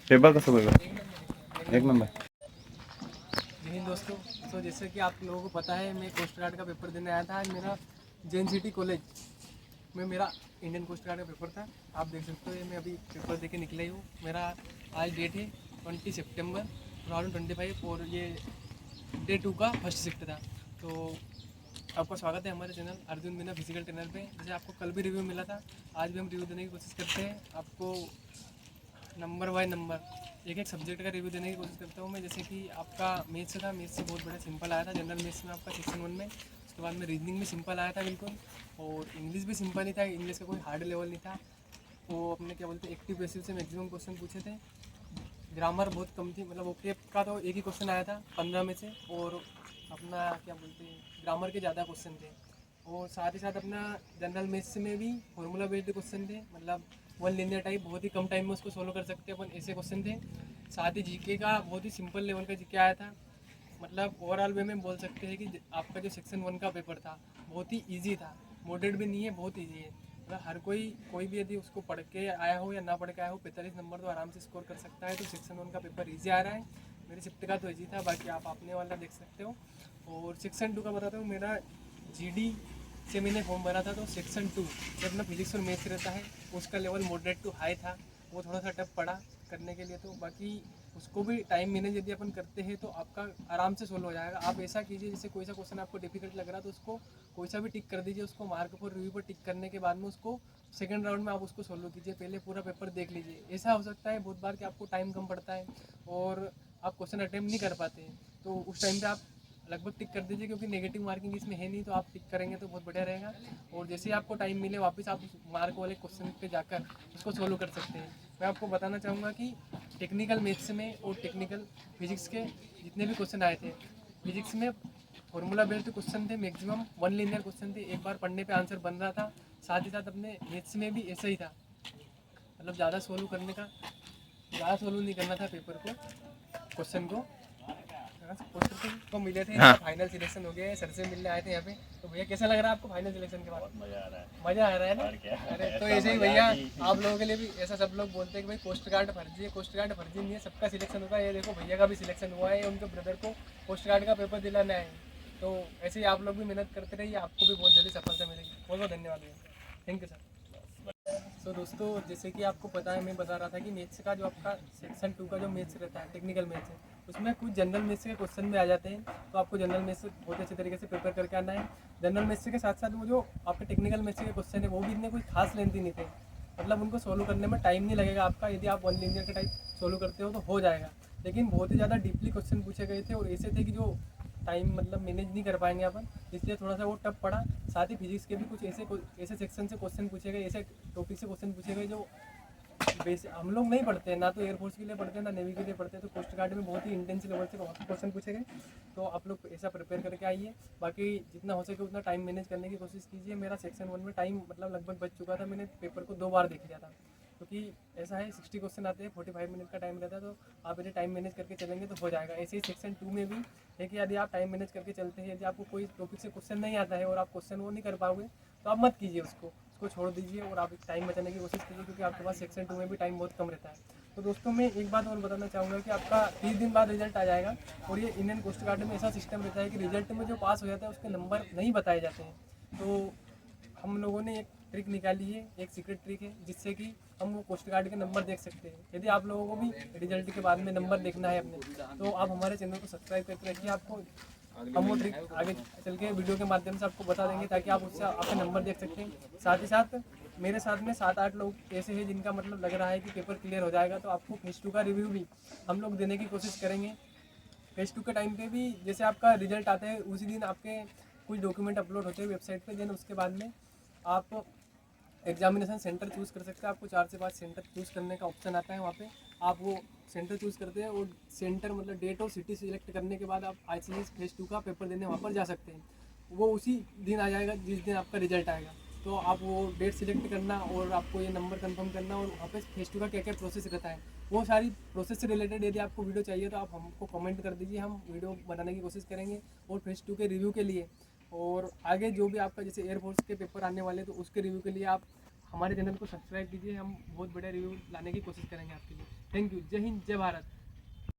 Paper कसं होईल? एक नंबर। जय हिंद दोस्तों। तो जैसे कि आप लोगों को पता है, मैं कोस्ट गार्ड का पेपर देने आया था। आज मेरा जैन सिटी कॉलेज में मेरा इंडियन कोस्ट गार्ड का पेपर था। आप देख सकते हो, ये मैं अभी पेपर दे के निकला ही हूँ। मेरा आज डेट है 20 सितंबर 2025 और ये डे 2 का फर्स्ट शिफ्ट था। तो आपका स्वागत है हमारे channel Arjun Meena physical trainer पे। जैसे आपको कल भी रिव्यू मिला था, आज भी हम रिव्यू देने की कोशिश करते हैं। आपको नंबर बाय नंबर एक एक सब्जेक्ट का रिव्यू देने की कोशिश करता हूँ मैं। जैसे कि आपका मैथ्स था, मैथ्स से बहुत बड़ा सिंपल आया था जनरल मैथ्स में आपका सेक्शन 1 में। उसके बाद में रीजनिंग भी सिंपल आया था बिल्कुल, और इंग्लिश भी सिंपल ही था। इंग्लिश का कोई हार्ड लेवल नहीं था। वो अपने क्या बोलते हैं, एक्टिव पैसिव से मैक्सिमम क्वेश्चन पूछे थे। ग्रामर बहुत कम थी, मतलब ओके का तो एक ही क्वेश्चन आया था 15 में से, और अपना क्या बोलते हैं ग्रामर के ज़्यादा क्वेश्चन थे। और साथ ही साथ अपना जनरल मैथ्स में भी फॉर्मूला बेस्ड क्वेश्चन थे, मतलब वन लिनियर टाइप, बहुत ही कम टाइम में उसको सोल्व कर सकते हैं अपन, ऐसे क्वेश्चन थे। साथ ही जीके का बहुत ही सिंपल लेवल का जीके आया था। मतलब ओवरऑल वे में बोल सकते हैं कि आपका जो सेक्शन 1 का पेपर था बहुत ही ईजी था। मॉडरेट भी नहीं है, बहुत ईजी है। मतलब हर कोई भी यदि उसको पढ़ के आया हो या ना पढ़ के आया हो, 45 नंबर तो आराम से स्कोर कर सकता है। तो सेक्शन 1 का पेपर ईजी आ रहा है। मेरे शिफ्ट का तो ईजी था, बाकी आप अपने वाला देख सकते हो। और सेक्शन 2 का बताता हूँ। मेरा जीडी से मैंने फॉर्म भरा था, तो सेक्शन 2 जो अपना फिजिक्स और मैथ्स रहता है, उसका लेवल मॉडरेट टू हाई था। वो थोड़ा सा टफ पड़ा करने के लिए। तो बाकी उसको भी टाइम मैनेज यदि अपन करते हैं तो आपका आराम से सोल्व हो जाएगा। आप ऐसा कीजिए, जैसे कोई सा क्वेश्चन आपको डिफिकल्ट लग रहा है तो उसको कोई सा भी टिक कर दीजिए। उसको मार्क पर रिव्यू पर टिक करने के बाद में उसको सेकंड राउंड में आप उसको सोल्व कीजिए। पहले पूरा पेपर देख लीजिए। ऐसा हो सकता है बहुत बार कि आपको टाइम कम पड़ता है और आप क्वेश्चन अटेम्प्ट नहीं कर पाते हैं, तो उस टाइम पे आप लगभग टिक कर दीजिए, क्योंकि नेगेटिव मार्किंग इसमें है नहीं। तो आप टिक करेंगे तो बहुत बढ़िया रहेगा। और जैसे ही आपको टाइम मिले वापस आप उस मार्क वाले क्वेश्चन पे जाकर उसको सोल्व कर सकते हैं। मैं आपको बताना चाहूँगा कि टेक्निकल मैथ्स में और टेक्निकल फिजिक्स के जितने भी क्वेश्चन आए थे, फिजिक्स में फॉर्मूला बेस्ड क्वेश्चन थे, मैक्सिमम वन लीनियर क्वेश्चन थे, एक बार पढ़ने पे आंसर बन रहा था। साथ ही साथ अपने मैथ्स में भी ऐसा ही था, मतलब ज़्यादा सोल्व नहीं करना था पेपर को, क्वेश्चन को। पोस्टर को मिले थे, हाँ। फाइनल सिलेक्शन हो गया है। सर से मिलने आए थे यहाँ पे। तो भैया कैसा लग रहा है आपको फाइनल सिलेक्शन के बाद? मजा आ रहा है ना? अरे तो ऐसे ही भैया आप लोगों के लिए भी ऐसा सब लोग बोलते हैं कि भाई कोस्ट गार्ड फर्जी है। कोस्ट गार्ड फर्जी नहीं है, सबका सिलेक्शन होता है। ये देखो भैया का भी सिलेक्शन हुआ है, उनके ब्रदर को कोस्ट गार्ड का पेपर दिलाना है। तो ऐसे ही आप लोग भी मेहनत करते रहिए, आपको भी बहुत जल्दी सफलता मिलेगी। बहुत बहुत धन्यवाद भैया, थैंक यू सर। तो दोस्तों, जैसे कि आपको पता है, मैं बता रहा था कि मैथ्स का जो आपका सेक्शन 2 का जो मैथ्स रहता है, टेक्निकल मैथ्स है, उसमें कुछ जनरल मैथ्स के क्वेश्चन भी आ जाते हैं। तो आपको जनरल मैथ्स बहुत अच्छे तरीके से प्रिपेयर करके आना है। जनरल मैथ्स के साथ साथ वो जो आपके टेक्निकल मैथ्स के क्वेश्चन है, वो भी इतने कोई खास लेंथी नहीं थे। मतलब उनको सोल्व करने में टाइम नहीं लगेगा आपका। यदि आप वन लीनियर का टाइप सोल्व करते हो तो हो जाएगा। लेकिन बहुत ही ज़्यादा डीपली क्वेश्चन पूछे गए थे, और ऐसे थे कि जो टाइम मतलब मैनेज नहीं कर पाएंगे अपन, इसलिए थोड़ा सा वो टफ पड़ा। साथ ही फिजिक्स के भी कुछ ऐसे सेक्शन से क्वेश्चन पूछे गए, ऐसे टॉपिक से क्वेश्चन पूछे गए जो बेसिक हम लोग नहीं पढ़ते हैं, ना तो एयरफोर्स के लिए पढ़ते हैं ना नेवी के लिए पढ़ते हैं। तो कोस्ट गार्ड में बहुत ही इंटेंस लेवल से वहाँ पे क्वेश्चन पूछे गए। तो आप लोग ऐसा प्रिपेयर करके आइए। बाकी जितना हो सके उतना टाइम मैनेज करने की कोशिश कीजिए। मेरा सेक्शन 1 में टाइम मतलब लगभग बच चुका था। मैंने पेपर को 2 बार देख लिया था, क्योंकि ऐसा है 60 क्वेश्चन आते हैं, 45 मिनट का टाइम रहता है। तो आप यदि टाइम मैनेज करके चलेंगे तो हो जाएगा। ऐसे ही सेक्शन 2 में भी है कि यदि आप टाइम मैनेज करके चलते हैं, यदि आपको कोई टॉपिक से क्वेश्चन नहीं आता है और आप क्वेश्चन वो नहीं कर पाओगे, तो आप मत कीजिए, उसको छोड़ दीजिए और आप टाइम बचाने की कोशिश कीजिए, क्योंकि आपके पास सेक्शन 2 में भी टाइम बहुत कम रहता है। तो दोस्तों, मैं एक बात और बताना चाहूँगा कि आपका 30 दिन बाद रिजल्ट आ जाएगा। और ये इंडियन कोस्ट गार्ड में ऐसा सिस्टम रहता है कि रिजल्ट में जो पास हो जाता है उसके नंबर नहीं बताए जाते हैं। तो हम लोगों ने एक ट्रिक निकाली है, एक सीक्रेट ट्रिक है, जिससे कि हम वो कोस्ट गार्ड के नंबर देख सकते हैं। यदि आप लोगों को भी रिजल्ट के बाद में नंबर देखना है अपने, तो आप हमारे चैनल को सब्सक्राइब करके रखिए। आपको हम वो ट्रिक आगे चल के वीडियो के माध्यम से आपको बता देंगे, ताकि आप उससे आपके नंबर देख सकते हैं। साथ ही साथ मेरे साथ में 7-8 लोग ऐसे हैं जिनका मतलब लग रहा है कि पेपर क्लियर हो जाएगा। तो आपको फेज 2 का रिव्यू भी हम लोग देने की कोशिश करेंगे। फेज 2 के टाइम पे भी जैसे आपका रिजल्ट आता है उसी दिन आपके कुछ डॉक्यूमेंट अपलोड होते हैं वेबसाइट पे। देन उसके बाद में आप एग्जामिनेशन सेंटर चूज़ कर सकते हैं। आपको 4 से 5 सेंटर चूज़ करने का ऑप्शन आता है। वहाँ पे आप वो सेंटर चूज़ करते हैं, और सेंटर मतलब डेट और सिटी सिलेक्ट करने के बाद आप ICS फेज 2 का पेपर देने वहाँ पर जा सकते हैं। वो उसी दिन आ जाएगा जिस दिन आपका रिजल्ट आएगा। तो आप वो डेट सिलेक्ट करना और आपको ये नंबर कंफर्म करना, और वहाँ पे फेज 2 का क्या क्या प्रोसेस रहता है, वो सारी प्रोसेस से रिलेटेड यदि आपको वीडियो चाहिए तो आप हमको कमेंट कर दीजिए, हम वीडियो बनाने की कोशिश करेंगे। और फेज 2 के रिव्यू के लिए और आगे जो भी आपका जैसे एयरफोर्स के पेपर आने वाले, तो उसके रिव्यू के लिए आप हमारे चैनल को सब्सक्राइब कीजिए, हम बहुत बढ़िया रिव्यू लाने की कोशिश करेंगे आपके लिए। थैंक यू, जय हिंद, जय भारत।